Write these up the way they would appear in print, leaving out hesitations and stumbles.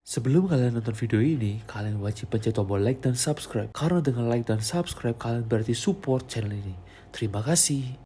Sebelum kalian nonton video ini, kalian wajib pencet tombol like dan subscribe. Karena dengan like dan subscribe, kalian berarti support channel ini. Terima kasih.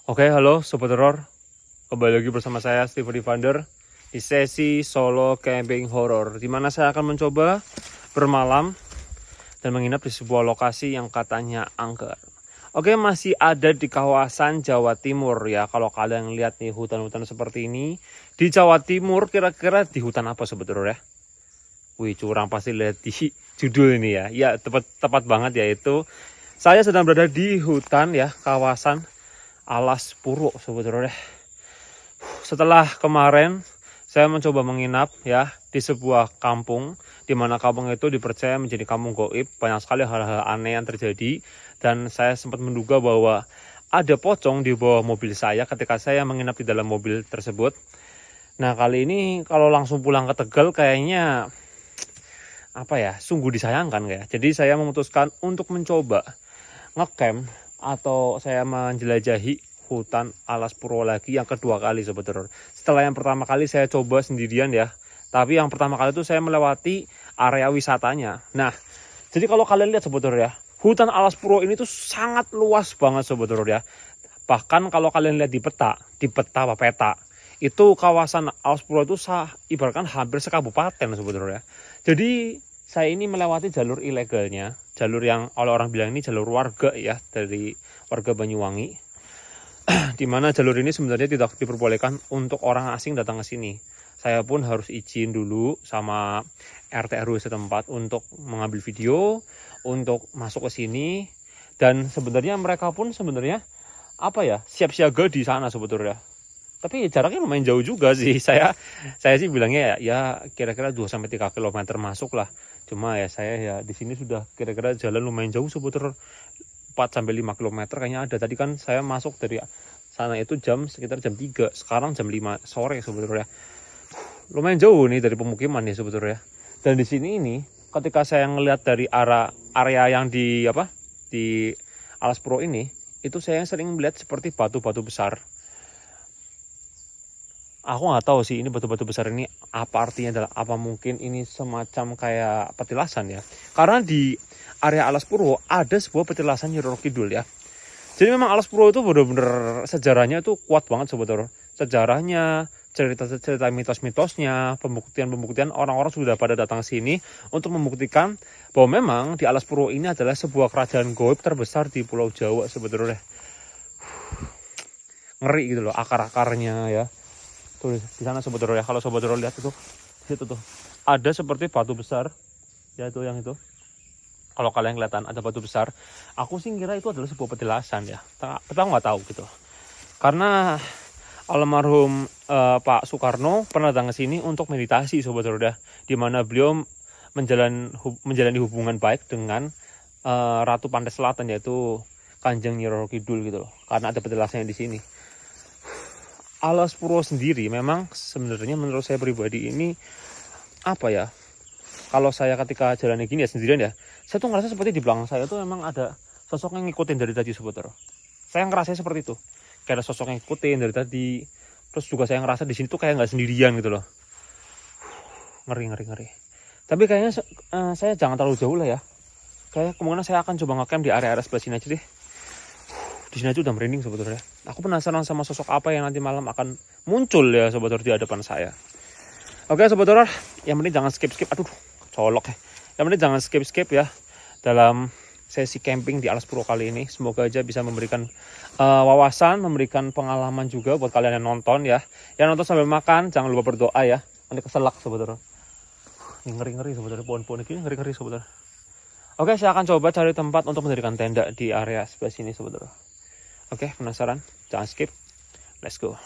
Oke, halo Sobat Horor. Kembali lagi bersama saya Steve Divander di sesi solo camping horror, di mana saya akan mencoba bermalam dan menginap di sebuah lokasi yang katanya angker. Oke, masih ada di kawasan Jawa Timur ya. Kalau kalian lihat nih hutan-hutan seperti ini di Jawa Timur, kira-kira di hutan apa Sobat Horor ya? Wih, curang pasti lihat di judul ini ya. Ya, tepat banget, yaitu saya sedang berada di hutan ya, kawasan Alas Puro Sobat Horor ya. Setelah kemarin saya mencoba menginap ya di sebuah kampung, di mana kampung itu dipercaya menjadi kampung gaib. Banyak sekali hal-hal aneh yang terjadi, dan saya sempat menduga bahwa ada pocong di bawah mobil saya ketika saya menginap di dalam mobil tersebut. Nah, kali ini kalau langsung pulang ke Tegal kayaknya sungguh disayangkan kayak. Jadi saya memutuskan untuk mencoba ngecamp atau saya menjelajahi hutan Alas Puro lagi yang kedua kali Sobat Horor. Setelah yang pertama kali saya coba sendirian ya, tapi yang pertama kali itu saya melewati area wisatanya. Nah, jadi kalau kalian lihat Sobat Horor ya, hutan Alas Puro ini tuh sangat luas banget Sobat Horor ya. Bahkan kalau kalian lihat di peta itu kawasan Alas Puro itu ibaratkan hampir sekabupaten Sobat Horor ya. Jadi saya ini melewati jalur ilegalnya, jalur yang oleh orang bilang ini jalur warga ya, dari warga Banyuwangi, di mana jalur ini sebenarnya tidak diperbolehkan untuk orang asing datang ke sini. Saya pun harus izin dulu sama RT RW setempat untuk mengambil video, untuk masuk ke sini, dan sebenarnya mereka pun siap siaga di sana sebetulnya. Tapi jaraknya lumayan jauh juga sih. Saya sih bilangnya ya kira-kira 2-3 km masuk lah. Cuma ya saya ya di sini sudah kira-kira jalan lumayan jauh seputar 4-5 km kayaknya ada. Tadi kan saya masuk dari sana itu sekitar jam 3, sekarang jam 5 sore sebetulnya. Lumayan jauh nih dari pemukiman nih sebetulnya. Dan di sini ini ketika saya ngelihat dari area yang di Alas Puro ini, itu saya sering melihat seperti batu-batu besar. Aku nggak tahu sih ini batu-batu besar ini apa artinya, adalah apa mungkin ini semacam kayak petilasan ya. Karena di area Alas Puro ada sebuah petilasan Nyi Roro Kidul ya. Jadi memang Alas Puro itu benar-benar sejarahnya itu kuat banget sebetulnya. Sejarahnya, cerita-cerita mitos-mitosnya, pembuktian-pembuktian, orang-orang sudah pada datang sini untuk membuktikan bahwa memang di Alas Puro ini adalah sebuah kerajaan gaib terbesar di Pulau Jawa sebetulnya. Ngeri gitu loh akar-akarnya ya. Tuh di sana Sobat Horor ya, kalau Sobat Horor lihat itu situ tuh ada seperti batu besar ya, itu yang itu. Kalau kalian kelihatan ada batu besar, aku sih kira itu adalah sebuah petilasan ya, tapi aku nggak tahu gitu. Karena almarhum Pak Soekarno pernah datang ke sini untuk meditasi Sobat Horor ya, di mana beliau menjalani hubungan baik dengan Ratu Pantai Selatan, yaitu Kanjeng Nyi Roro Kidul gitu loh, karena ada petilasannya di sini. Alas Puro sendiri memang sebenarnya menurut saya pribadi ini kalau saya ketika jalan gini ya sendirian ya, saya tuh ngerasa seperti di belakang saya tuh memang ada sosok yang ngikutin dari tadi Sobat Horor. Saya ngerasa seperti itu, kayak ada sosok yang ngikutin dari tadi. Terus juga saya ngerasa di sini tuh kayak nggak sendirian gitu loh. Ngeri. Tapi kayaknya saya jangan terlalu jauh lah ya. Kayak kemungkinan saya akan coba ngecamp di area-area sebelah sini aja deh. Di sini aja udah merinding sebetulnya. Aku penasaran sama sosok apa yang nanti malam akan muncul ya Sobat Horor di hadapan saya. Oke Sobat Horor, yang penting jangan skip-skip. Aduh, colok ya. Yang penting jangan skip-skip ya dalam sesi camping di Alas Purwo kali ini. Semoga aja bisa memberikan wawasan, memberikan pengalaman juga buat kalian yang nonton ya. Yang nonton sambil makan, jangan lupa berdoa ya. Nanti keselak Sobat Horor. Ini ngeri-ngeri Sobat Horor, pohon-pohon ini ngeri-ngeri Sobat Horor. Oke, saya akan coba cari tempat untuk mendirikan tenda di area sebelah sini Sobat Horor. Oke, penasaran? Jangan skip. Let's go.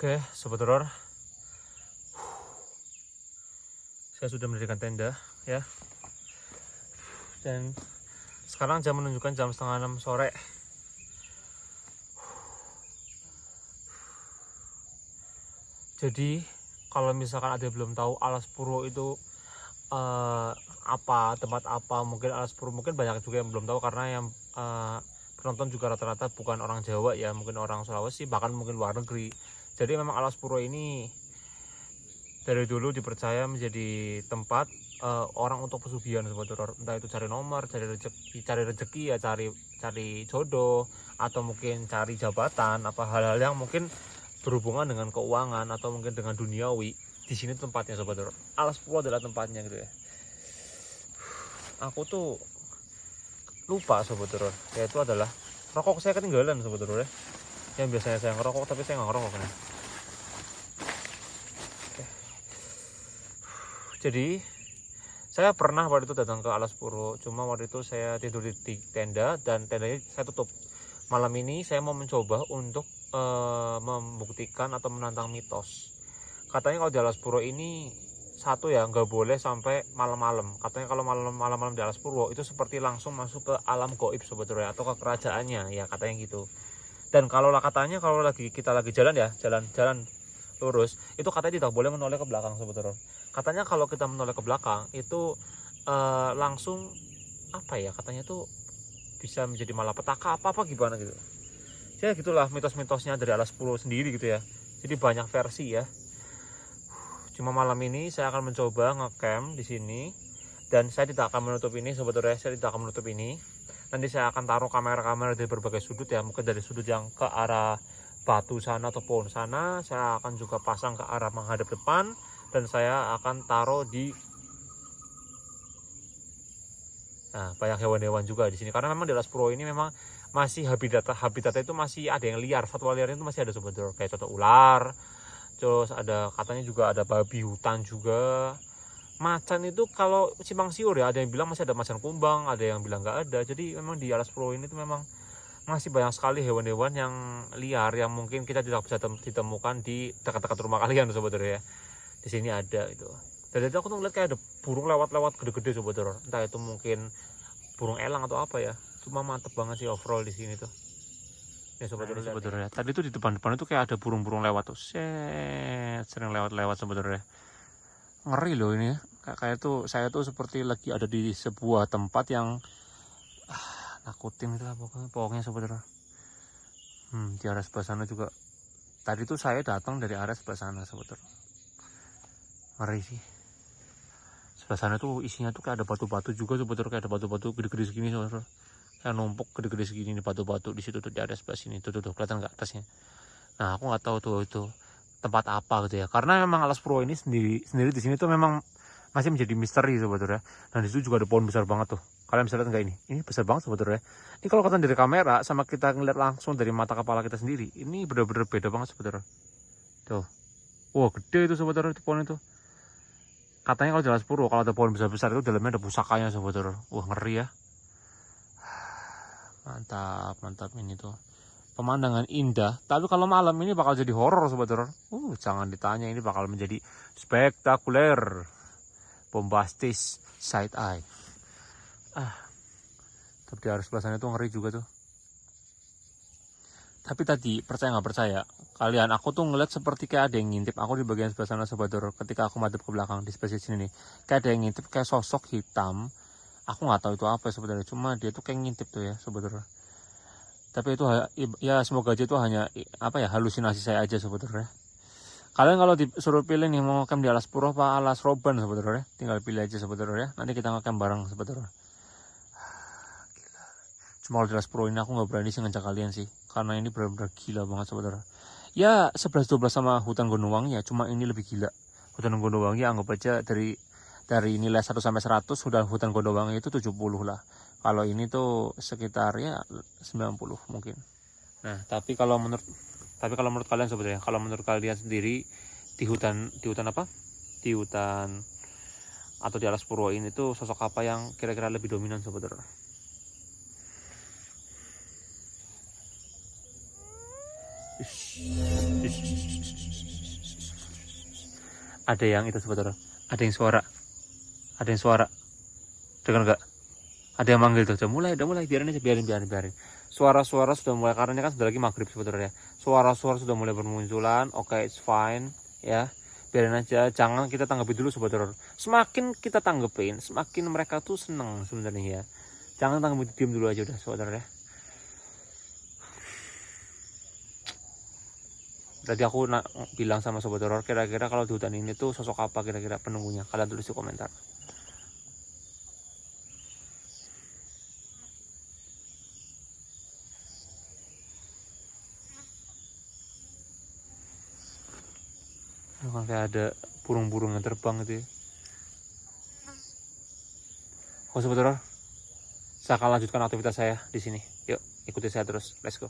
Oke, Sobat Horor. Saya sudah mendirikan tenda ya. Dan sekarang jam menunjukkan jam 5:30 sore. Jadi kalau misalkan ada yang belum tahu Alas Purwo itu apa, tempat apa, mungkin Alas Purwo mungkin banyak juga yang belum tahu karena yang penonton juga rata-rata bukan orang Jawa ya, mungkin orang Sulawesi bahkan mungkin luar negeri. Jadi memang Alas Purwo ini dari dulu dipercaya menjadi tempat orang untuk pesugihan Sobat Horor. Entah itu cari nomor, cari rezeki ya, cari jodoh, atau mungkin cari jabatan, apa hal-hal yang mungkin berhubungan dengan keuangan atau mungkin dengan duniawi. Di sini tempatnya Sobat Horor. Alas Purwo adalah tempatnya gitu ya. Aku tuh lupa Sobat Horor, yaitu adalah rokok saya ketinggalan Sobat Horor ya. Yang biasanya saya ngerokok tapi saya nggak ngerokok kan. Jadi Saya pernah waktu itu datang ke Alas Puro, cuma waktu itu saya tidur di tenda dan tendanya saya tutup. Malam ini saya mau mencoba untuk membuktikan atau menantang mitos. Katanya kalau di Alas Puro ini satu ya, nggak boleh sampai malam-malam. Katanya kalau malam-malam di Alas Puro itu seperti langsung masuk ke alam gaib sebetulnya, atau ke kerajaannya ya, katanya gitu. Dan kalau katanya kalau kita lagi jalan ya, jalan lurus, itu katanya tidak boleh menoleh ke belakang sebetulnya. Katanya kalau kita menoleh ke belakang itu langsung apa ya, katanya tuh bisa menjadi malapetaka apa gimana gitu. Ya gitulah mitos-mitosnya dari Alas Puro sendiri gitu ya. Jadi banyak versi ya. Cuma malam ini saya akan mencoba ngecamp di sini dan saya tidak akan menutup ini sebetulnya, saya tidak akan menutup ini. Nanti saya akan taruh kamera-kamera dari berbagai sudut ya, mungkin dari sudut yang ke arah batu sana atau pohon sana, saya akan juga pasang ke arah menghadap depan dan saya akan taruh di banyak hewan-hewan juga di sini karena memang di Alas Puro ini memang masih habitatnya itu masih ada yang liar, satwa liar itu masih ada sebetulnya, kayak contoh ular, terus ada katanya juga ada babi hutan juga, macan itu kalau simpang siur ya, ada yang bilang masih ada macan kumbang, ada yang bilang nggak ada. Jadi memang di Alas Puro ini tuh memang masih banyak sekali hewan-hewan yang liar yang mungkin kita tidak bisa ditemukan di dekat-dekat rumah kalian sebetulnya ya. Di sini ada itu. Dan tadi aku tuh ngeliat kayak ada burung lewat-lewat gede-gede sebetulnya. Entah itu mungkin burung elang atau apa ya. Cuma mantep banget sih overall di sini tuh. Ya sebetulnya. Sebetulnya. Tadi tuh di depan-depan itu kayak ada burung-burung lewat tuh. Sering lewat-lewat sebetulnya. Ngeri loh ini ya. Kayak tuh saya tuh seperti lagi ada di sebuah tempat yang nakutin gitu lah pokoknya sebetulnya. Di arah sebelah sana juga. Tadi tuh saya datang dari arah sebelah sana sebetulnya. Ngeri sih. Sebelah sana tuh isinya tuh kayak ada batu-batu juga sebetulnya, kayak ada batu-batu gede-gede segini sebetulnya. Kayak numpuk gede-gede segini nih batu-batu di situ tuh, di area sebelah sini tuh kelihatan nggak atasnya. Nah aku nggak tahu tuh itu tempat apa gitu ya, karena memang Alas Puro ini sendiri di sini tuh memang masih menjadi misteri sebetulnya. Dan di situ juga ada pohon besar banget tuh, kalian bisa lihat nggak ini besar banget sebetulnya. Ini kalau kalian dari kamera sama kita ngeliat langsung dari mata kepala kita sendiri, ini bener-bener beda banget sebetulnya. Tuh, wah gede itu sebetulnya itu pohon itu. Katanya kalau di Alas Puro kalau ada pohon besar-besar itu dalamnya ada pusakanya sebetulnya. Wah ngeri ya. Mantap ini tuh. Pemandangan indah, tapi kalau malam ini bakal jadi horor sebetulnya. Jangan ditanya, ini bakal menjadi spektakuler, bombastis, side eye. Tapi di arah sebelah sana itu ngeri juga tuh. Tapi tadi percaya nggak percaya, kalian aku tuh ngeliat seperti kayak ada yang ngintip aku di bagian sebelah sana sebetulnya. Ketika aku madep ke belakang di sebelah sini nih, kayak ada yang ngintip, kayak sosok hitam. Aku nggak tahu itu apa sebetulnya, cuma dia tuh kayak ngintip tuh ya sebetulnya. Tapi itu ya semoga aja itu hanya apa ya, halusinasi saya aja sebetulnya. Kalian kalau disuruh pilih nih mau ngecamp di Alas Puro apa Alas Roban sebetulnya, tinggal pilih aja sebetulnya. Nanti kita ngecamp bareng sebetulnya. Cuma kalau di Alas Puro ini aku nggak berani sih ngajak kalian sih, karena ini benar-benar gila banget sebetulnya. Ya 11-12 sama hutan Gondowanggi ya, cuma ini lebih gila. Hutan Gondowanggi anggap aja dari nilai 1 sampai 100 hutan Gondowanggi itu 70 lah. Kalau ini tuh sekitar ya 90 mungkin. Nah, tapi kalau menurut kalian sebetulnya, kalau menurut kalian sendiri di hutan apa? Di hutan atau di Alas Puro ini tuh sosok apa yang kira-kira lebih dominan sebetulnya? Ada yang itu sebetulnya, ada yang suara, dengar nggak? Ada yang manggil tuh, udah mulai, biarin aja, biarin. Suara-suara sudah mulai, karena ini kan sudah lagi maghrib sebetulnya. Suara-suara sudah mulai bermunculan, oke, it's fine, ya. Biarin aja, jangan kita tanggapi dulu sebetulnya. Semakin kita tanggepin, semakin mereka tuh seneng sebenarnya ya. Jangan tanggapi, diem dulu aja udah sebetulnya. Tadi aku bilang sama sobat horor, kira-kira kalau di hutan ini tuh sosok apa kira-kira penunggunya? Kalian tulis di komentar. Kan kayak ada burung-burung yang terbang gitu ya. Oh sobat horor, saya akan lanjutkan aktivitas saya di sini. Yuk, ikuti saya terus. Let's go.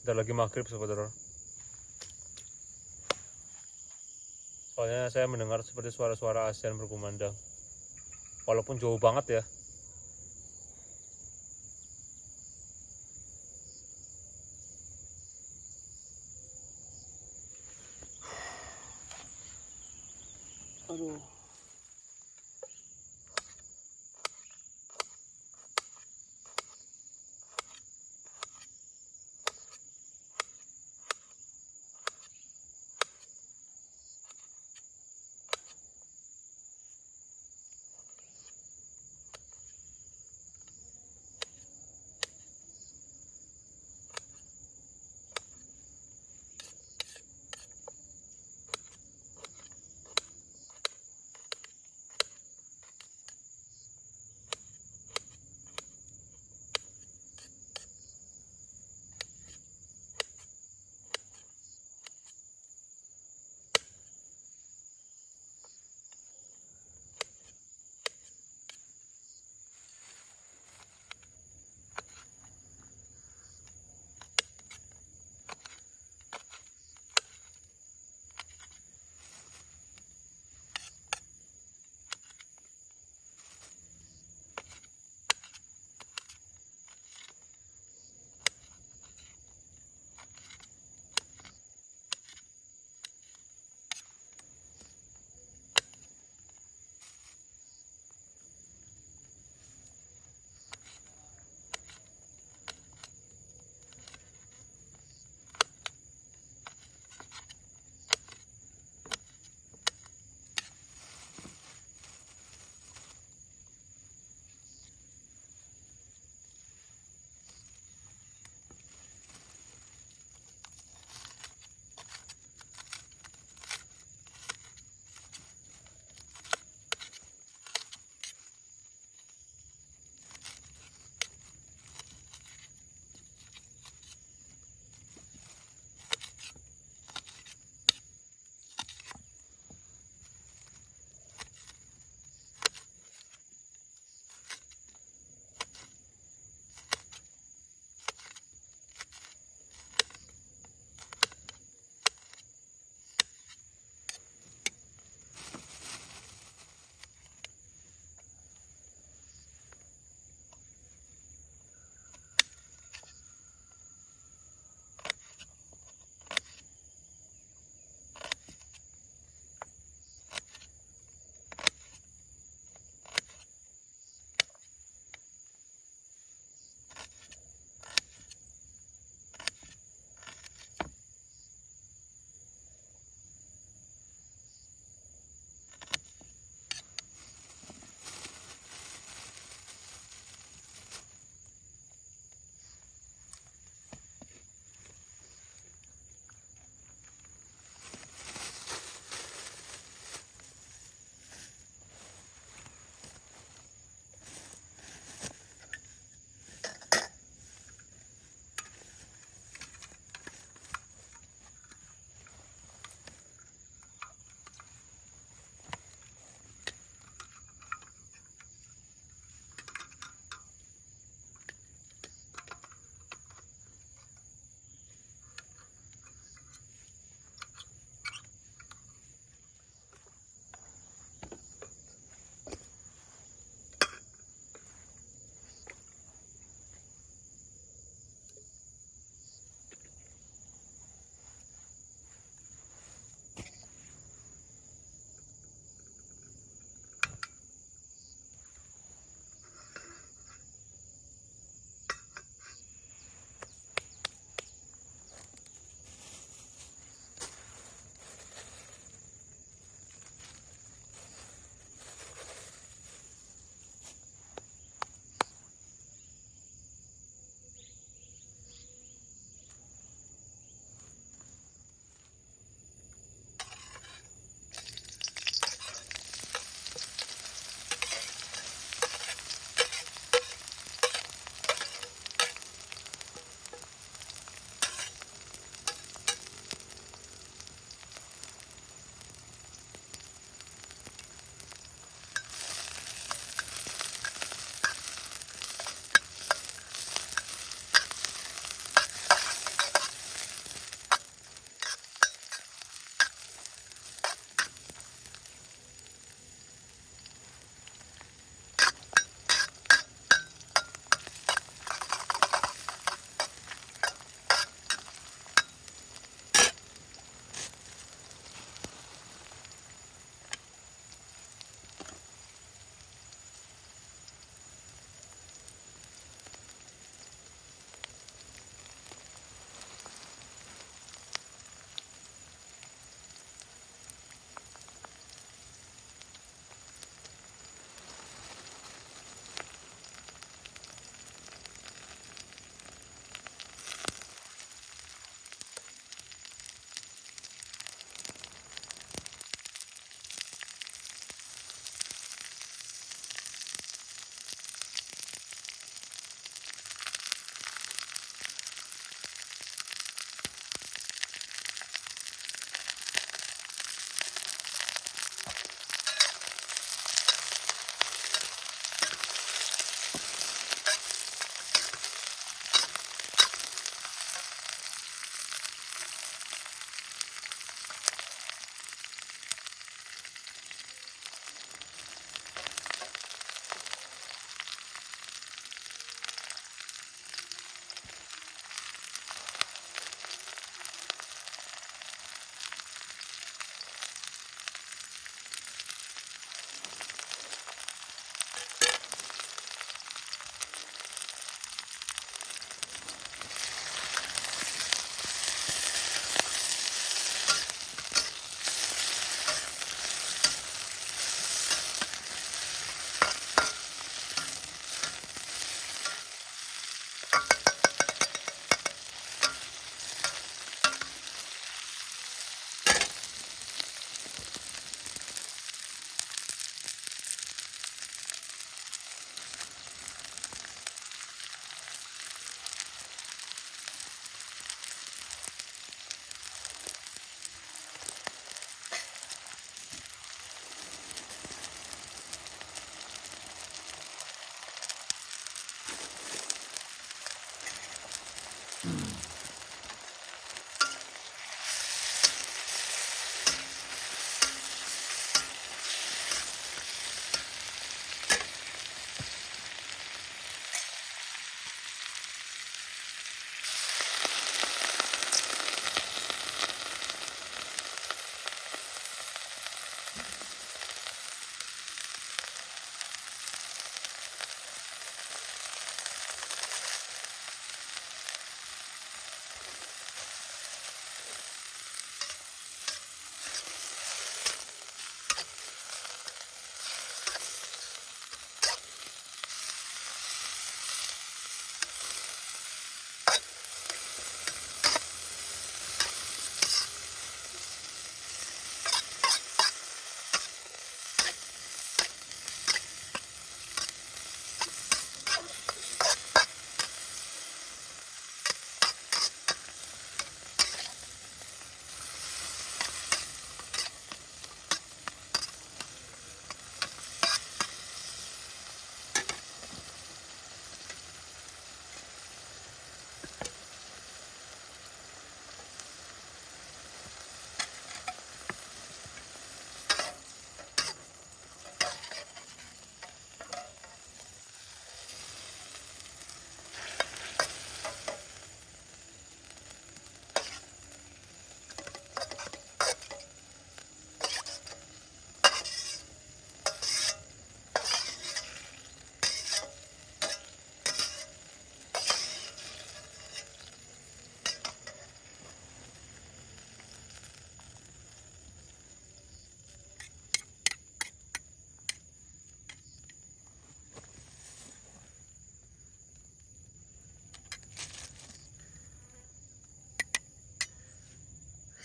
Bentar lagi maghrib Sobat Horor. Soalnya saya mendengar seperti suara-suara azan berkumandang. Walaupun jauh banget ya. Aduh.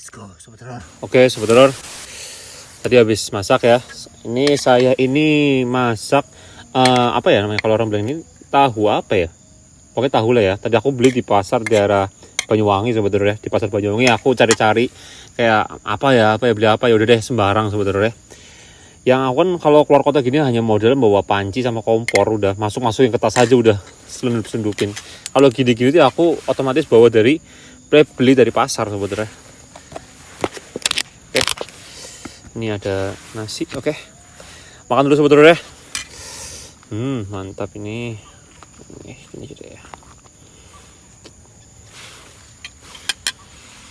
Let's go, Sobat Horor. Oke, Sobat Horor. Tadi habis masak ya. Ini saya masak apa ya namanya kalau orang bilang ini tahu apa ya? Pokoknya tahu lah ya. Tadi aku beli di pasar daerah Banyuwangi Sobat Horor ya. Di pasar Banyuwangi aku cari-cari kayak apa ya beli apa ya udah deh sembarang Sobat Horor ya. Yang aku kan kalau keluar kota gini hanya modal bawa panci sama kompor, udah masukin ke tas aja udah selundup-selundupin. Kalau gini-gini tuh aku otomatis bawa beli dari pasar Sobat Horor ya. Oke. Ini ada nasi, oke. Makan dulu Sobat Horor ya. Mantap ini. Ini aja deh ya.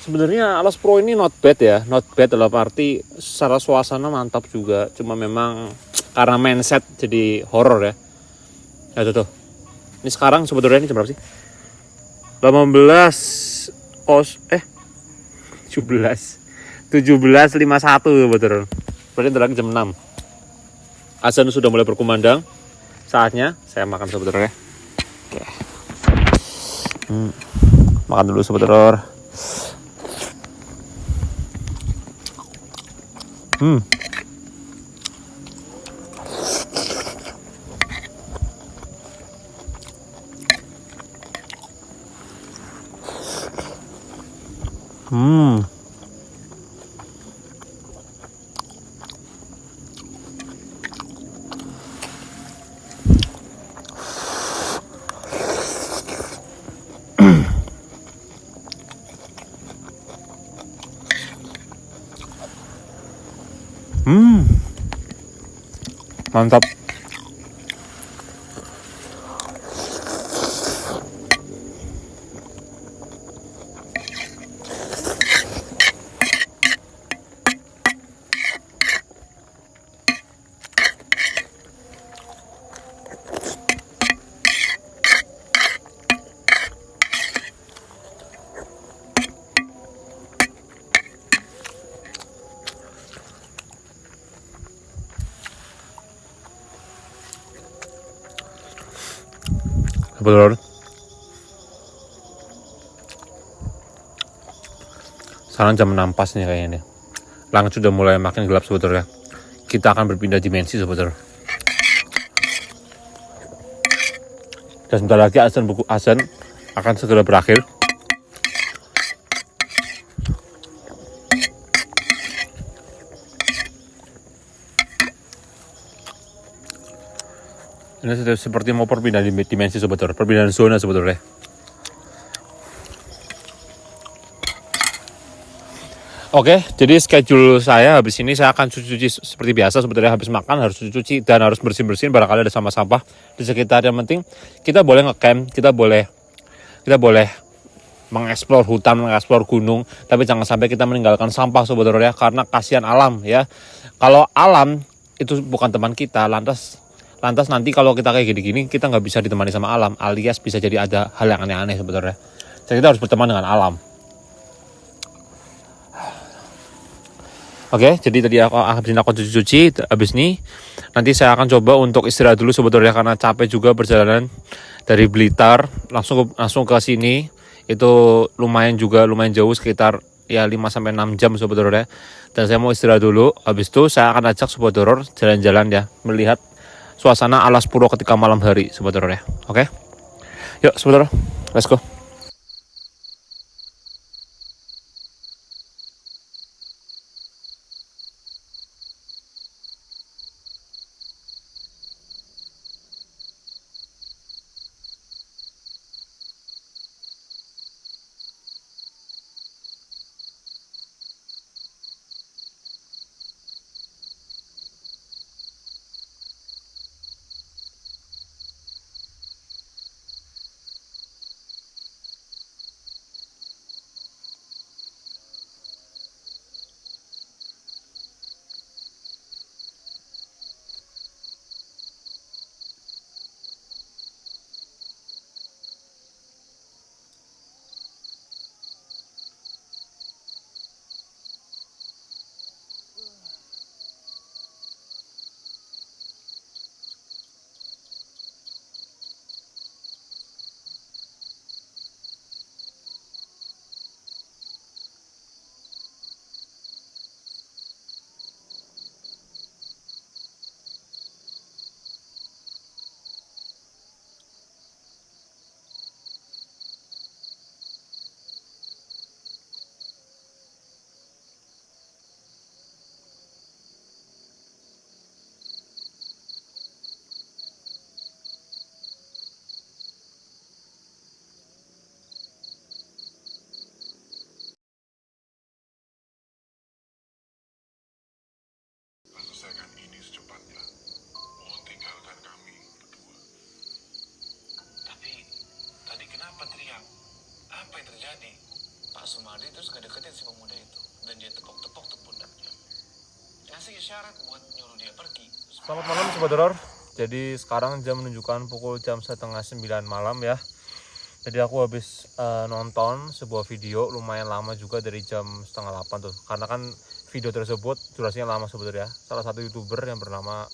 Sebenarnya Alas Pro ini not bad ya, not bad dalam arti secara suasana mantap juga. Cuma memang karena mindset jadi horor ya. Ya tuh. Ini sekarang sebetulnya ini jam berapa sih? 17:51 betul. Berarti ntar lagi jam 6. Azan sudah mulai berkumandang. Saatnya saya makan sebetulnya. Oke. Makan dulu sebetulnya. Mantap. Betul. Sekarang jam 6 pas nih kayaknya nih. Langit sudah mulai makin gelap sebetulnya. Kita akan berpindah dimensi sebetulnya. Dan sebentar lagi azan akan segera berakhir. Ini seperti mau perpindahan dimensi sebetulnya, perpindahan zona sebetulnya. Oke, jadi schedule saya habis ini saya akan cuci seperti biasa sebetulnya, habis makan harus cuci dan harus bersih-bersihin barangkali ada sampah-sampah di sekitar. Yang penting kita boleh ngecamp, kita boleh mengeksplor hutan, mengeksplor gunung, tapi jangan sampai kita meninggalkan sampah sebetulnya karena kasihan alam ya. Kalau alam itu bukan teman kita, lantas nanti kalau kita kayak gini-gini kita nggak bisa ditemani sama alam, alias bisa jadi ada hal yang aneh-aneh sebetulnya. Jadi kita harus berteman dengan alam. Oke, jadi tadi aku cuci-cuci, habis ini nanti saya akan coba untuk istirahat dulu sebetulnya karena capek juga perjalanan dari Blitar langsung ke sini. Itu lumayan jauh, sekitar ya 5-6 jam sebetulnya. Dan saya mau istirahat dulu, habis itu saya akan ajak Sobat Horor jalan-jalan ya, melihat suasana Alas Puro ketika malam hari sebetulnya. Oke, yuk Sobat Horor, let's go. Sumardi terus ngedeketin si pemuda itu dan dia tepok-tepok tuh pundaknya. Ngasih isyarat buat nyuruh dia pergi. Selamat malam Sobat Horor. Jadi sekarang jam menunjukkan pukul jam setengah 9 malam ya. Jadi aku habis nonton sebuah video lumayan lama juga dari jam setengah 8 tuh. Karena kan video tersebut durasinya lama sebetulnya. Salah satu YouTuber yang bernama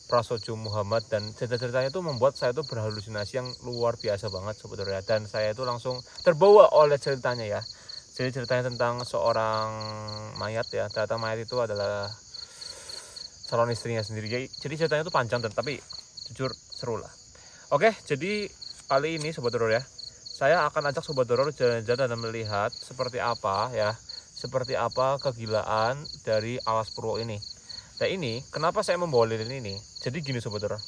Prasojo Muhammad, dan cerita-ceritanya itu membuat saya tuh berhalusinasi yang luar biasa banget sebetulnya. Dan saya itu langsung terbawa oleh ceritanya ya. Jadi ceritanya tentang seorang mayat ya. Ternyata mayat itu adalah calon istrinya sendiri. Jadi ceritanya itu panjang tapi jujur seru lah. Oke, jadi kali ini Sobat Horor ya, saya akan ajak Sobat Horor jalan-jalan dan melihat seperti apa kegilaan dari Alas Purwo ini. Nah ini, kenapa saya membawa lilin ini? Jadi gini Sobat Horor,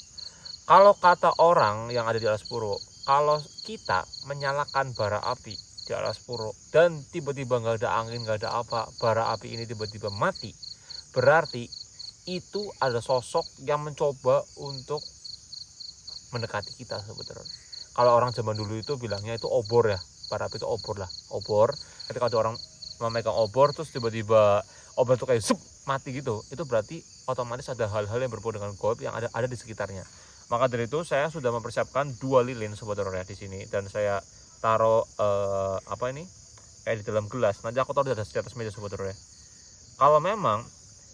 kalau kata orang yang ada di Alas Purwo, kalau kita menyalakan bara api di Alas Purwo dan tiba-tiba nggak ada angin, nggak ada apa, bara api ini tiba-tiba mati, berarti itu ada sosok yang mencoba untuk mendekati kita sebetulnya. Kalau orang zaman dulu itu bilangnya itu obor ya, bara api itu obor lah, obor. Ketika ada orang memegang obor terus tiba-tiba obor itu kayak mati gitu, itu berarti otomatis ada hal-hal yang berhubungan dengan gaib yang ada di sekitarnya. Maka dari itu saya sudah mempersiapkan 2 lilin sebetulnya di sini, dan saya taruh kayak di dalam gelas. Nanti aku taruh di atas meja sebetulnya. Kalau memang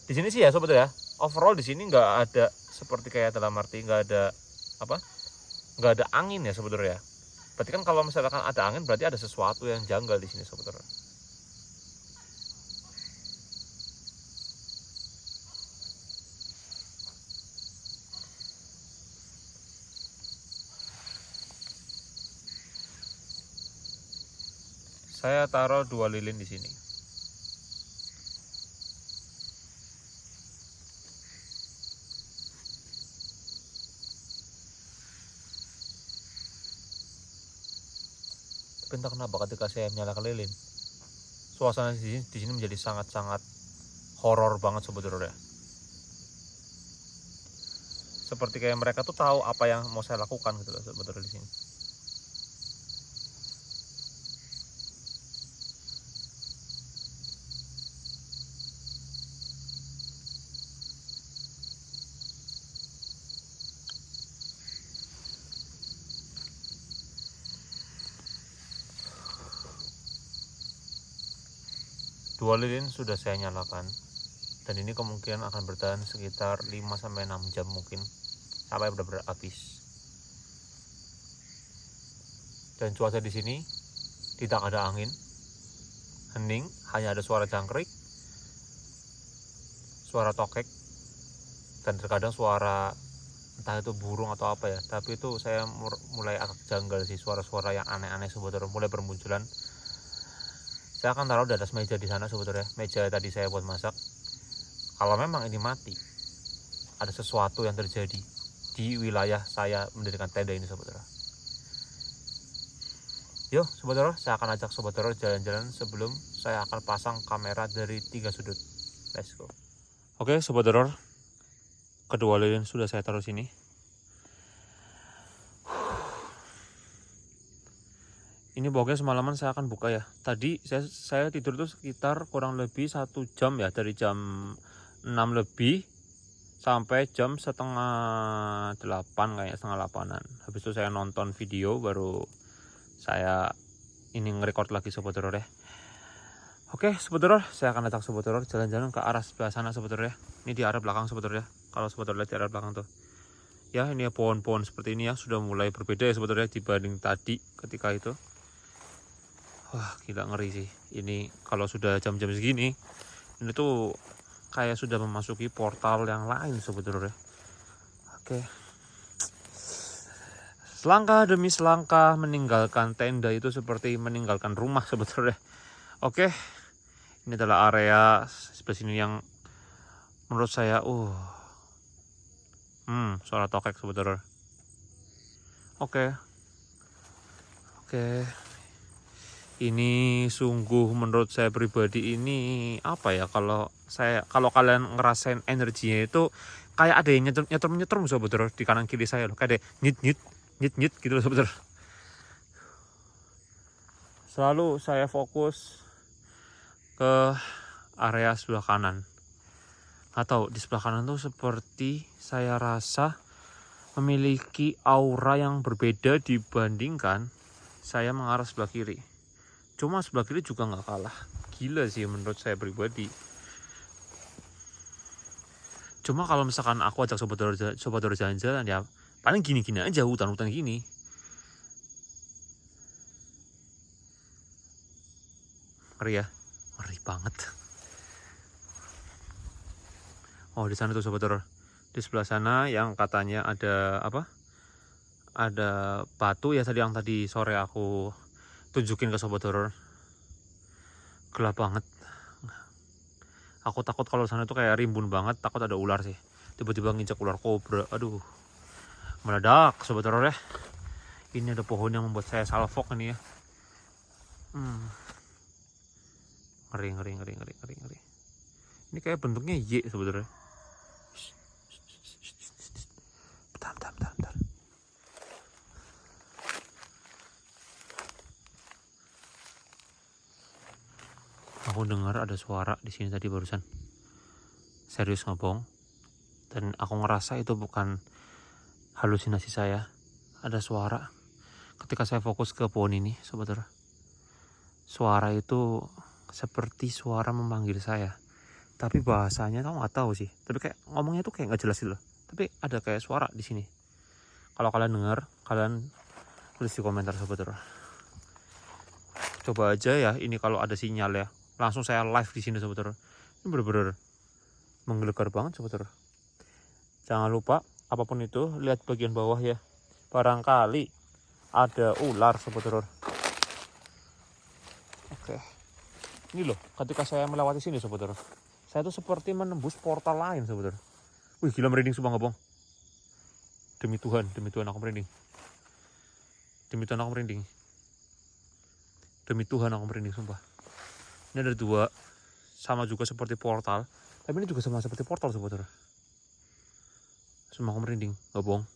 di sini sih ya sebetulnya, overall di sini nggak ada seperti kayak dalam arti nggak ada angin ya sebetulnya. Berarti kan kalau misalkan ada angin berarti ada sesuatu yang janggal di sini sebetulnya. Saya taruh 2 lilin di sini. Entah kenapa ketika saya menyalakan lilin, suasana di sini menjadi sangat-sangat horor banget sebetulnya. Seperti kayak mereka tuh tahu apa yang mau saya lakukan gitu loh sebetulnya di sini. Dua lilin sudah saya nyalakan, dan ini kemungkinan akan bertahan sekitar 5-6 jam mungkin sampai benar-benar habis. Dan cuaca di sini tidak ada angin, hening, hanya ada suara jangkrik, suara tokek, dan terkadang suara entah itu burung atau apa ya. Tapi itu saya mulai agak janggal sih, suara-suara yang aneh-aneh sebetulnya mulai bermunculan. Saya akan taruh di atas meja di sana sebetulnya, meja tadi saya buat masak. Kalau memang ini mati, ada sesuatu yang terjadi di wilayah saya mendirikan tenda ini sebetulnya. Yuk Sobat Horor, saya akan ajak Sobat Horor jalan-jalan sebelum saya akan pasang kamera dari 3 sudut. Let's go. Oke Sobat Horor, kedua lilin sudah saya taruh sini. Ini pokoknya semalaman saya akan buka ya. Tadi saya tidur tuh sekitar kurang lebih 1 jam ya, dari jam 6 lebih sampai jam setengah 8 kayaknya, setengah 8-an. Habis itu saya nonton video, baru saya ini nge-record lagi Sobat Horor ya. Oke Sobat Horor, saya akan ajak Sobat Horor jalan-jalan ke arah sebelah sana Sobat Horor ya. Ini di arah belakang Sobat Horor ya. Kalau Sobat Horor lihat di arah belakang tuh, ya ini ya, pohon-pohon seperti ini ya sudah mulai berbeda ya Sobat Horor ya dibanding tadi ketika itu. Wah gila, ngeri sih. Ini kalau sudah jam-jam segini, ini tuh kayak sudah memasuki portal yang lain Sobat Horor ya. Oke. Selangkah demi selangkah meninggalkan tenda itu seperti meninggalkan rumah Sobat Horor ya. Oke. Ini adalah area sebelah sini yang menurut saya suara tokek Sobat Horor. Oke. Ini sungguh menurut saya pribadi ini apa ya, kalau kalian ngerasain energinya itu kayak ada yang nyetrum Sobat Horor di kanan kiri saya loh, kayak ada nyit gitu loh Sobat Horor. Selalu saya fokus ke area sebelah kanan. Nggak tahu, di sebelah kanan tuh seperti saya rasa memiliki aura yang berbeda dibandingkan saya mengarah sebelah kiri. Cuma sebelah kiri juga nggak kalah gila sih menurut saya pribadi. Cuma kalau misalkan aku ajak sobat Doro jalan-jalan ya paling gini-gini aja, hutan-hutan gini. Ngeri ya, ngeri banget. Oh di sana tuh sobat Doro, di sebelah sana yang katanya ada apa? Ada batu ya tadi yang tadi sore aku tunjukin ke sobat Doro. Gelap banget. Aku takut kalau sana tuh kayak rimbun banget, takut ada ular sih. Tiba-tiba nginjak ular kobra, aduh. Meledak sobat Doro ya. Ini ada pohon yang membuat saya salfok ini ya. Ngeri. Ini kayak bentuknya Y sebenarnya. Bentar. Aku dengar ada suara di sini tadi barusan. Serius ngobong. Dan aku ngerasa itu bukan halusinasi saya. Ada suara. Ketika saya fokus ke pohon ini, sobat Doro. Suara itu seperti suara memanggil saya. Tapi bahasanya aku nggak tahu sih. Tapi kayak ngomongnya tuh kayak nggak jelas gitu loh. Tapi ada kayak suara di sini. Kalau kalian dengar, kalian tulis di komentar sobat Doro. Coba aja ya, ini kalau ada sinyal ya. Langsung saya live di sini sobat Doro. Ini bener-bener menggelegar banget sobat Doro. Jangan lupa apapun itu lihat bagian bawah ya. Barangkali ada ular sobat Doro. Oke. Ini loh, ketika saya melewati sini sobat Doro, saya tuh seperti menembus portal lain sobat Doro. Wih gila, merinding sumpah ngebong. Demi Tuhan aku merinding. Demi Tuhan aku merinding sumpah. Ini ada dua, sama juga seperti portal. Tapi ini juga sama seperti portal sobat Doro. Sumpah aku merinding, nggak bohong.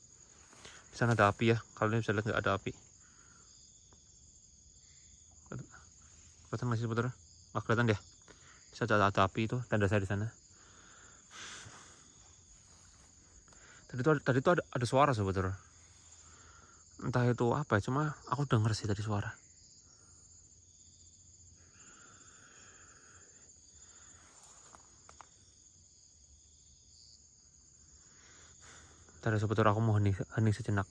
Di sana ada api ya, kalian bisa lihat nggak ada api. Kelihatan nggak sih sobat Doro? Nggak kelihatan deh. Bisa ada api itu, tanda saya di sana. Tadi tuh ada suara sobat Doro. Entah itu apa ya, cuma aku denger sih tadi suara. Tadi sobat Doro, aku mau hening sejenak.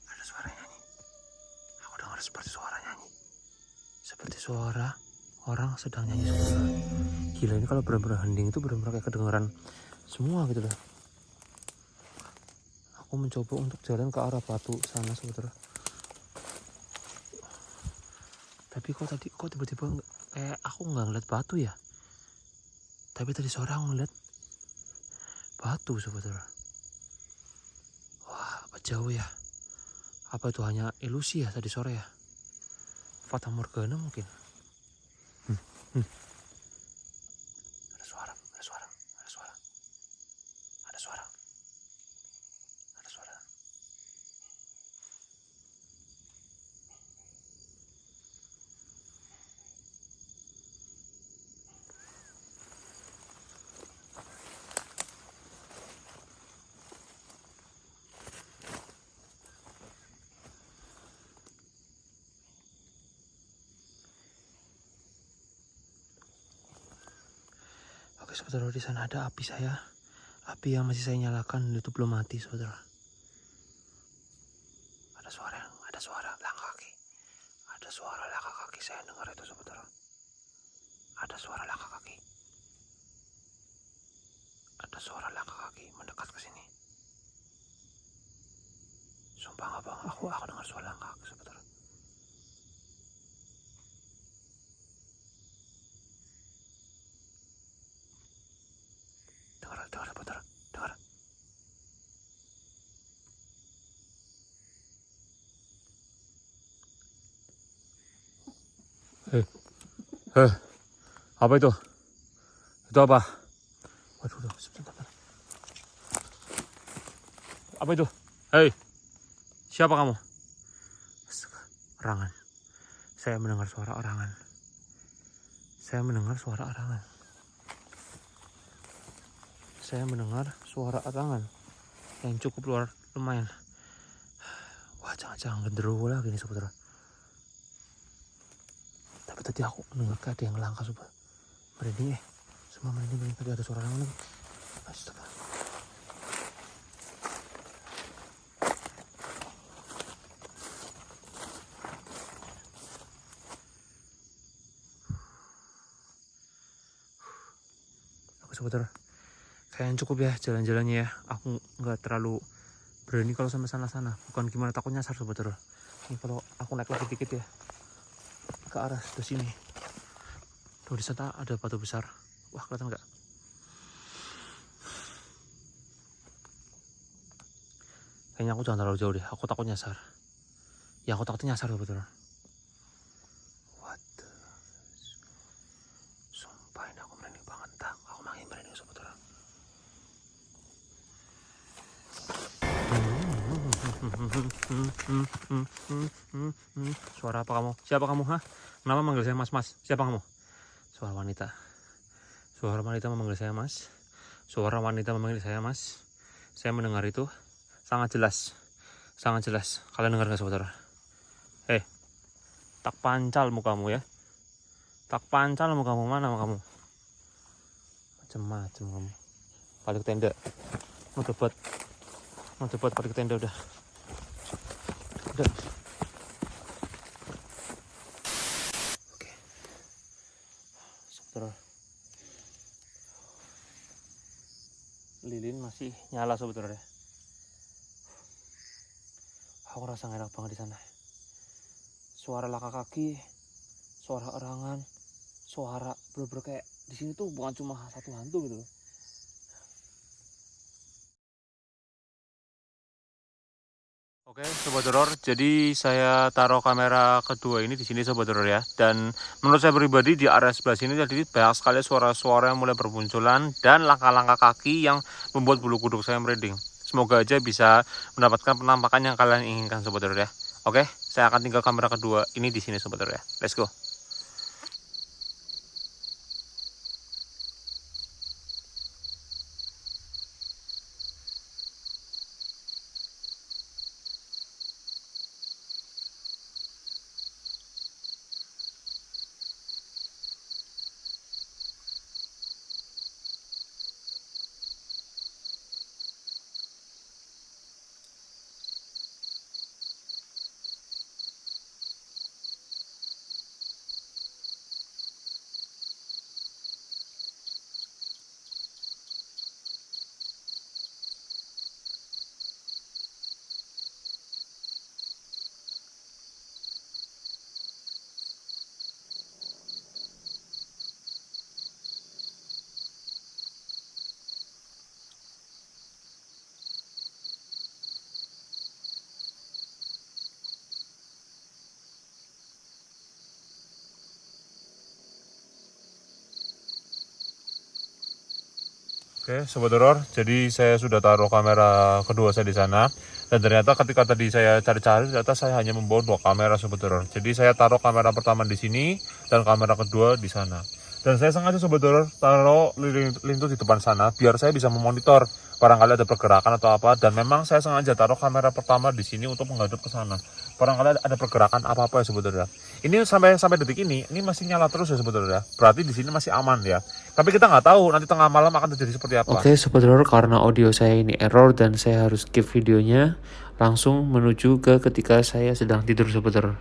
Ada suara nyanyi. Aku dengar seperti suara nyanyi. Seperti suara orang sedang nyanyi sebentar. Gila, ini kalau benar-benar hening itu benar-benar kayak kedengeran semua gitu loh. Aku mencoba untuk jalan ke arah batu sana saudara. Tapi kok tiba-tiba kayak aku nggak ngeliat batu ya. Tapi tadi sore aku ngeliat batu saudara. Wah, apa jauh ya? Apa itu hanya ilusi ya tadi sore ya? Fata Morgana mungkin. Ada suara. Oke saudara, di sana ada api saya. Api yang masih saya nyalakan itu belum mati, saudara. Ada suara langkah kaki. Ada suara langkah kaki, saya dengar itu, saudara. Ada suara langkah kaki. Ada suara langkah kaki mendekat ke sini. Sumpah nggak bang, aku dengar suara langkah kaki, saudara. Dengar, saudara, dengar. Apa itu? Itu apa? Waduh, sebentar. Apa itu? Hei, siapa kamu? Orangan. Saya mendengar suara orangan. Saya mendengar orangan yang cukup lumayan. Wah, jangan genderuwo lagi nih, saudara. Tapi tadi aku mendengar ada yang langkah, sobat. Merinding semua merinding. Tadi ada suara orangan lagi. Astaga. Saudara, kayaknya cukup ya jalan-jalannya ya. Aku nggak terlalu berani kalau sampai sana. Bukan gimana, takut nyasar, saudara. Ini kalau aku naik lagi dikit ya ke arah sebelah sini. Tuh di sana ada batu besar. Wah, kelihatan nggak? Kayaknya aku jangan terlalu jauh deh. Aku takut nyasar. Ya, aku takutnya nyasar, saudara. Sumpah ini aku merinding banget. Aku makin merinding, saudara. Suara apa kamu? Siapa kamu? Kenapa manggil saya mas? Siapa kamu? Suara wanita memanggil saya mas. Saya mendengar itu sangat jelas. Kalian dengar gak, saudara? Tak pancal mukamu ya. Mana kamu? Macem-macem kamu. Balik tenda. Mau cepat balik tenda udah. Oke. Saudara. Lilin masih nyala, saudara ya. Aku rasa enak banget di sana. Suara langkah kaki, suara orangan, suara bener-bener kayak di sini tuh bukan cuma satu hantu gitu loh. Oke, Sobat Horor, jadi saya taruh kamera kedua ini di sini, Sobat Horor ya. Dan menurut saya pribadi di area sebelah sini tadi banyak sekali suara-suara yang mulai bermunculan dan langkah-langkah kaki yang membuat bulu kuduk saya merinding. Semoga aja bisa mendapatkan penampakan yang kalian inginkan, Sobat Horor ya. Oke, saya akan tinggal kamera kedua ini di sini, Sobat Horor ya. Let's go. Oke, Sobat Horor, jadi saya sudah taruh kamera kedua saya di sana. Dan ternyata ketika tadi saya cari-cari, ternyata saya hanya membawa 2 kamera, Sobat Horor. Jadi saya taruh kamera pertama di sini dan kamera kedua di sana. Dan saya sengaja, Sobat Horor, taruh lintut di depan sana biar saya bisa memonitor barangkali ada pergerakan atau apa. Dan memang saya sengaja taruh kamera pertama di sini untuk menghadap ke sana. barangkali ada pergerakan apa-apa ya sebetulnya. Ini sampai detik ini masih nyala terus ya sebetulnya. Berarti di sini masih aman ya. Tapi kita nggak tahu nanti tengah malam akan terjadi seperti apa. Oke, Sobat Horor, karena audio saya ini error dan saya harus skip videonya, langsung menuju ke ketika saya sedang tidur, Sobat Horor.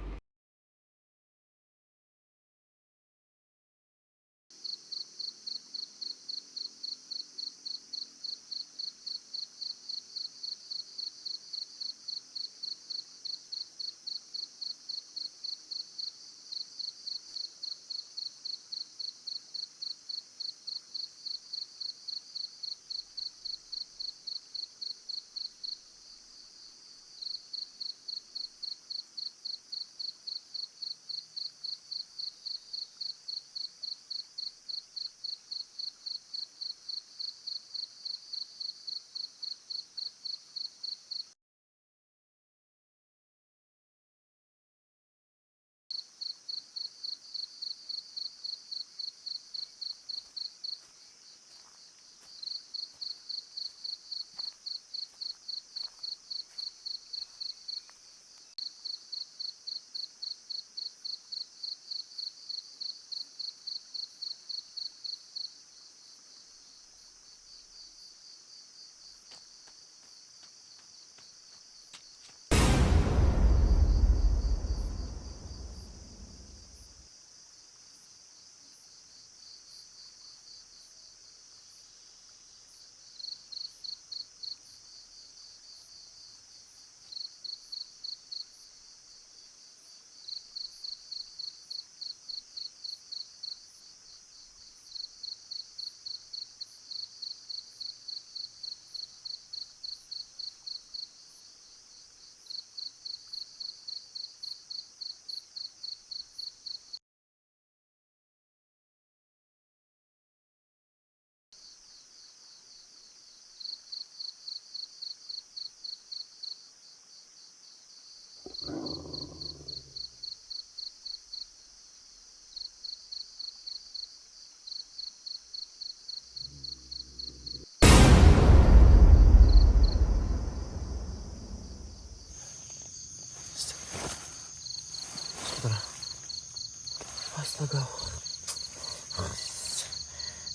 Astaga,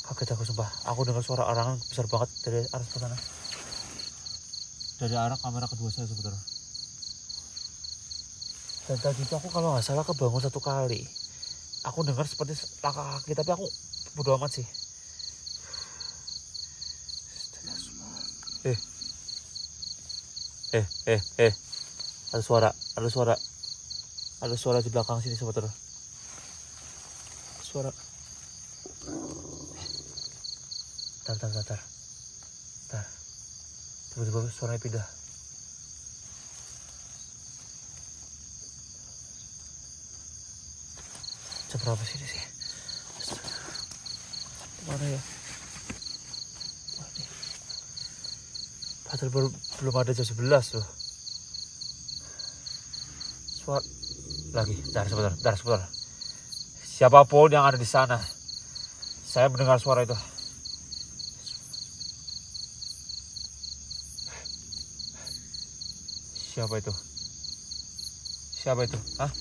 kaget aku sumpah. Aku dengar suara orang besar banget dari arah sana, dari arah kamera kedua saya sebetulnya. Dan tadi itu aku kalau nggak salah kebangun satu kali. Aku dengar seperti langkah kaki, tapi aku bodo amat sih. Ada suara di belakang sini sebetulnya. Suara. Tar. Tiba-tiba suaranya pindah. Jam berapa sini sih? Mana ya? Padahal belum ada jam 11 loh. Suara lagi. Sebentar. Siapapun yang ada di sana, saya mendengar suara itu. Siapa itu? Hah?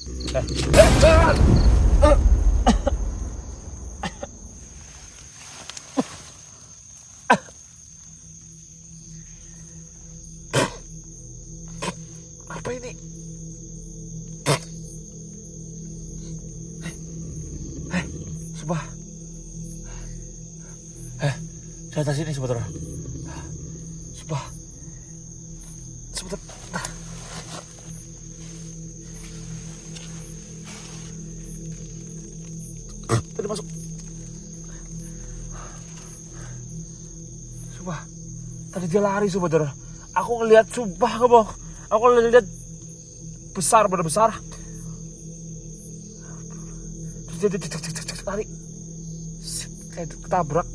Apa ini? Sumpah. Di atas sini sebentar. Sumpah. Sebentar. Tadi masuk. Sumpah. Tadi dia lari sebentar. Aku ngeliat, sumpah gak bohong. Aku ngeliat besar, bener besar. Terus dia lari. Kayak ketabrak.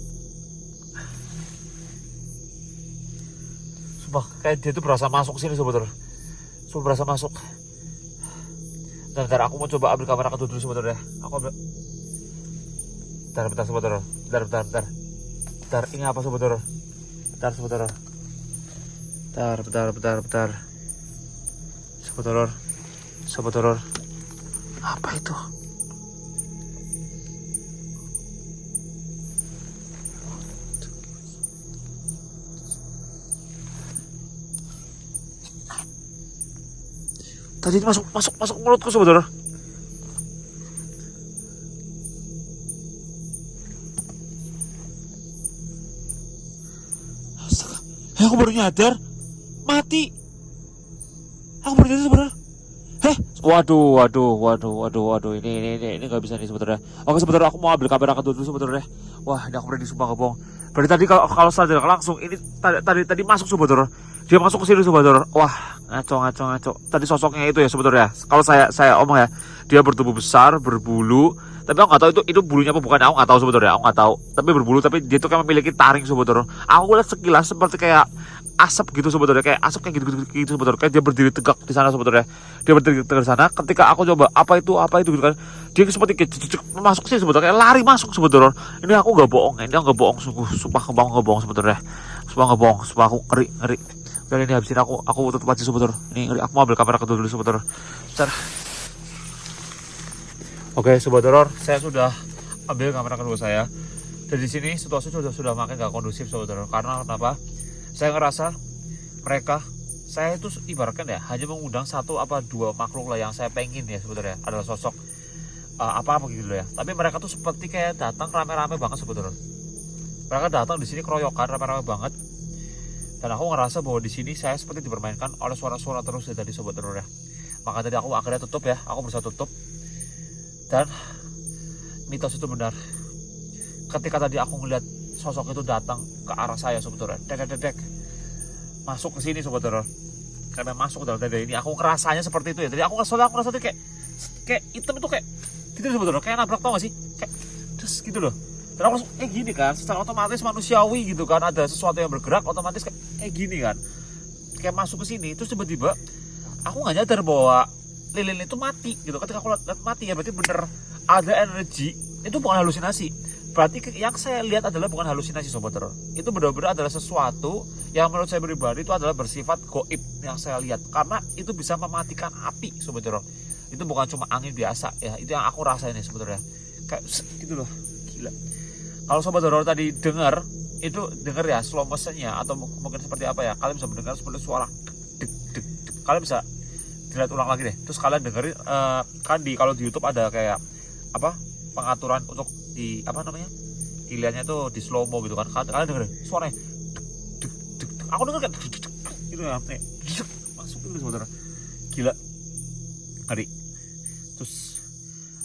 Sumpah, kayak dia tuh berasa masuk sini sebentar. Sumpah berasa masuk. Bentar, aku mau coba ambil kamera kedua dulu sebentar ya. Aku ambil. Bentar sebentar. Bentar, ini apa sebentar? Bentar. Bentar. Sobat Horor. Apa itu? Tadi itu masuk mulutku, Sobat Horor. Astaga, aku baru nyadar mati. Aku baru nyadar sebenarnya. Waduh, ini nggak bisa nih sebetulnya. Oke sebetulnya aku mau ambil kamera kedua dulu sebetulnya. Wah ini aku berani sumpah nggak bohong. Berarti tadi kalau sadar langsung ini tadi masuk sebetulnya. Dia masuk ke sini sebetulnya. Wah ngaco. Tadi sosoknya itu ya sebetulnya. Kalau saya omong ya, dia bertubuh besar, berbulu. Tapi aku nggak tahu itu bulunya apa bukan. Aku nggak tahu sebetulnya. Aku nggak tahu. Tapi berbulu. Tapi dia tuh kan memiliki taring sebetulnya. Aku lihat sekilas seperti kayak asap gitu sebetulnya, kayak asap kayak gitu sebetulnya, kayak dia berdiri tegak di sana sebetulnya. Dia berdiri tegak di sana. Ketika aku coba apa itu gitu kan, dia seperti kayak masuk sih sebetulnya, kayak lari masuk sebetulnya. Ini aku nggak bohong, ini aku nggak bohong, sungguh sumpah nggak bohong sebetulnya, sumpah nggak bohong, sumpah aku ngeri. Dan ini habisin aku tutup aja sebetulnya. Ini ngeri, aku mau ambil kamera kedua dulu sebetulnya. Oke Sobat Horor, saya sudah ambil kamera kedua saya. Dan di sini situasi sudah makin gak kondusif Sobat Horor. Karena kenapa? Saya ngerasa saya itu ibaratkan ya hanya mengundang 1 apa 2 makhluk lah yang saya pengen ya sebetulnya adalah sosok apa gitu ya. Tapi mereka tuh seperti kayak datang rame-rame banget sebetulnya. Mereka datang di sini keroyokan rame-rame banget. Dan aku ngerasa bahwa di sini saya seperti dipermainkan oleh suara-suara terus ya tadi Sobat Horor ya. Maka tadi aku akhirnya tutup ya, aku berusaha tutup. Dan mitos itu benar. Ketika tadi aku ngeliat sosok itu datang ke arah saya sebetulnya, dek masuk ke sini Sobat Horor, karena masuk ke dalam tenda ini, aku ngerasanya seperti itu ya. Jadi aku ngerasa tuh kayak hitam itu kayak gitu Sobat Horor, kayak nabrak, tau gak sih, kayak terus gitu loh. Dan aku langsung gini kan, secara otomatis manusiawi gitu kan, ada sesuatu yang bergerak otomatis kayak gini kan, kayak masuk ke sini. Terus tiba-tiba aku nggak nyadar bahwa lilin itu mati gitu. Ketika aku lihat mati ya berarti bener ada energi, itu bukan halusinasi. Berarti yang saya lihat adalah bukan halusinasi Sobat Horor. Itu benar-benar adalah sesuatu yang menurut saya pribadi itu adalah bersifat goib yang saya lihat. Karena itu bisa mematikan api Sobat Horor. Itu bukan cuma angin biasa ya. Itu yang aku rasain nih sebetulnya. Kayak gitu loh. Gila. Kalau Sobat Horor tadi dengar ya slow motionnya atau mungkin seperti apa ya. Kalian bisa mendengar seperti suara deg. Kalian bisa dilihat ulang lagi deh. Terus kalian dengerin kan kalau di YouTube ada kayak apa? Pengaturan untuk di apa namanya, pilihannya tuh di slow mo gitu kan. Kalian dengerin suaranya deg. Aku denger kayak gitu ya, masuk itu Saudara. Gila ngeri. Terus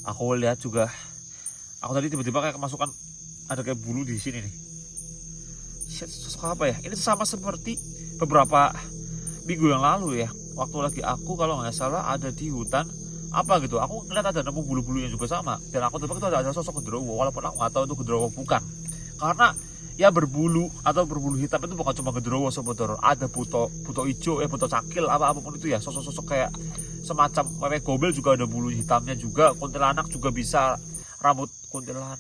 aku lihat juga, aku tadi tiba-tiba kayak kemasukan ada kayak bulu di sini nih. Sosok apa ya? Ini sama seperti beberapa minggu yang lalu ya, waktu lagi aku kalau nggak salah ada di hutan apa gitu, aku ngeliat ada nemu bulu-bulu yang juga sama, dan aku tebak itu ada sosok genderuwo, walaupun aku nggak tahu itu genderuwo bukan, karena ya berbulu atau berbulu hitam itu bukan cuma genderuwo Sobat Horor, ada buto hijau buto cakil apapun itu ya, sosok-sosok kayak semacam mewek gobel juga ada bulu hitamnya juga, kuntilanak juga bisa, rambut kuntilanak.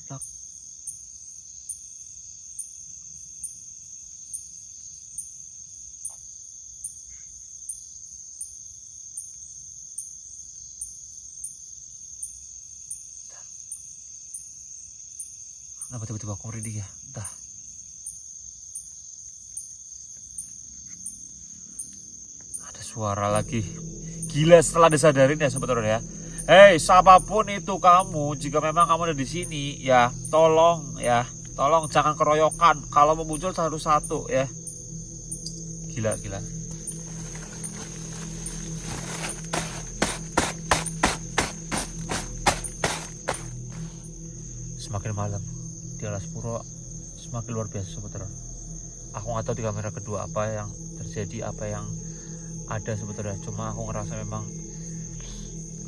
Kenapa tiba-tiba aku merinding ya? Entah. Ada suara lagi. Gila, setelah disadarin ya Sobat Horor ya. Hei, siapapun itu kamu, jika memang kamu ada di sini ya, tolong jangan keroyokan. Kalau mau muncul satu-satu ya. Gila. Semakin malam di alas puro semakin luar biasa Sobat Horor. Aku nggak tahu di kamera kedua apa yang terjadi, apa yang ada Sobat Horor. Cuma aku ngerasa memang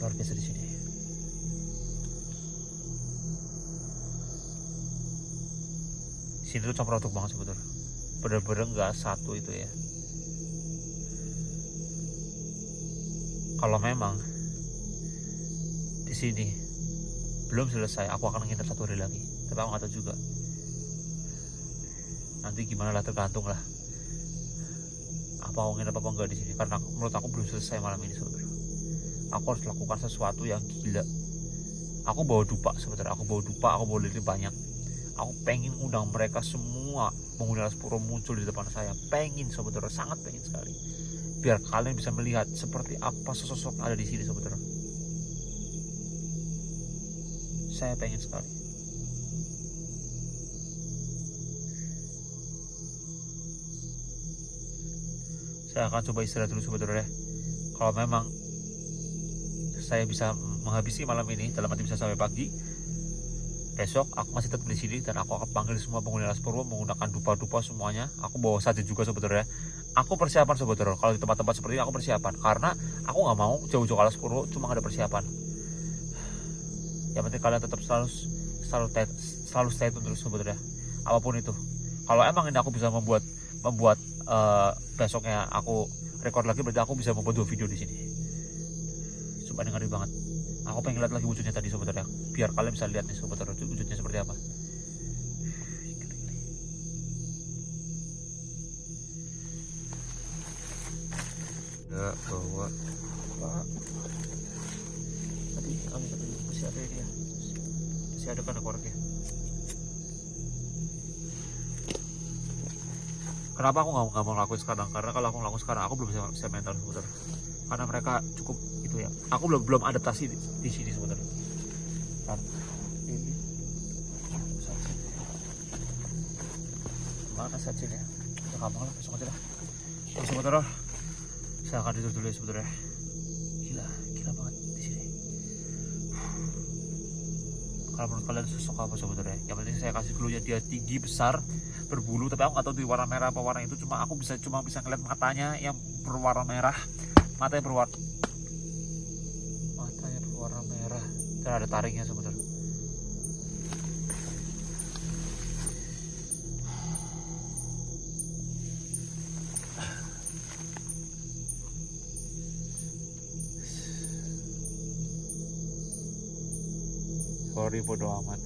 luar biasa di sini. Di sini tuh campur aduk banget Sobat Horor. Bener-bener nggak satu itu ya. Kalau memang di sini belum selesai, aku akan nginep 1 hari lagi. Tapi aku nggak tahu juga. Nanti gimana lah, tergantung lah. Apa aku nginep apa enggak di sini? Karena menurut aku belum selesai malam ini Sobat. aku harus lakukan sesuatu yang gila. Aku bawa dupa sebenarnya, aku bawa lilin banyak. Aku pengen undang mereka semua, penghuni Alas Purwo muncul di depan saya. Pengen saudara, sangat pengen sekali. Biar kalian bisa melihat seperti apa sosok ada di sini saudara. Saya pengen sekali. Saya akan coba istirahat dulu saudara ya. Kalau memang saya bisa menghabisi malam ini, dalam arti bisa sampai pagi, besok aku masih tetap di sini dan aku akan panggil semua penghuni Alas Purwo menggunakan dupa-dupa semuanya. Aku bawa saja juga saudara ya. Aku persiapan saudara. Kalau di tempat-tempat seperti ini aku persiapan karena aku nggak mau jauh-jauh Alas Purwo cuma ada persiapan. Yang penting kalian tetap selalu stay tune terus saudara ya. Apapun itu. Kalau emang ini aku bisa membuat besoknya aku record lagi, berarti aku bisa membuat 2 video di sini. Sumpah ngeri banget. Aku pengen lihat lagi wujudnya tadi sobat ya, biar kalian bisa lihat nih sobat wujudnya seperti apa. Ya bawa Pak. Tadi masih ada ini ya, masih ada kan korek. Kenapa aku nggak mau ngelakuin sekarang? Karena kalau aku ngelakuin sekarang aku belum bisa mental sebentar. Karena mereka cukup itu ya. Aku belum adaptasi di sini sebentar. Ini mana sajinya? Ya kamu lah, besok aja lah. Oke sebentar, saya akan tidur dulu ya sebentar. Gila banget di sini. Kalau menurut kalian sosok apa sebenarnya? Yang penting saya kasih dulu ya, dia tinggi besar berbulu, tapi aku nggak tahu di warna merah apa warna itu. Cuma aku cuma bisa ngeliat matanya yang berwarna merah, matanya berwarna merah dan ada taringnya sebenarnya. Sorry bodo amat.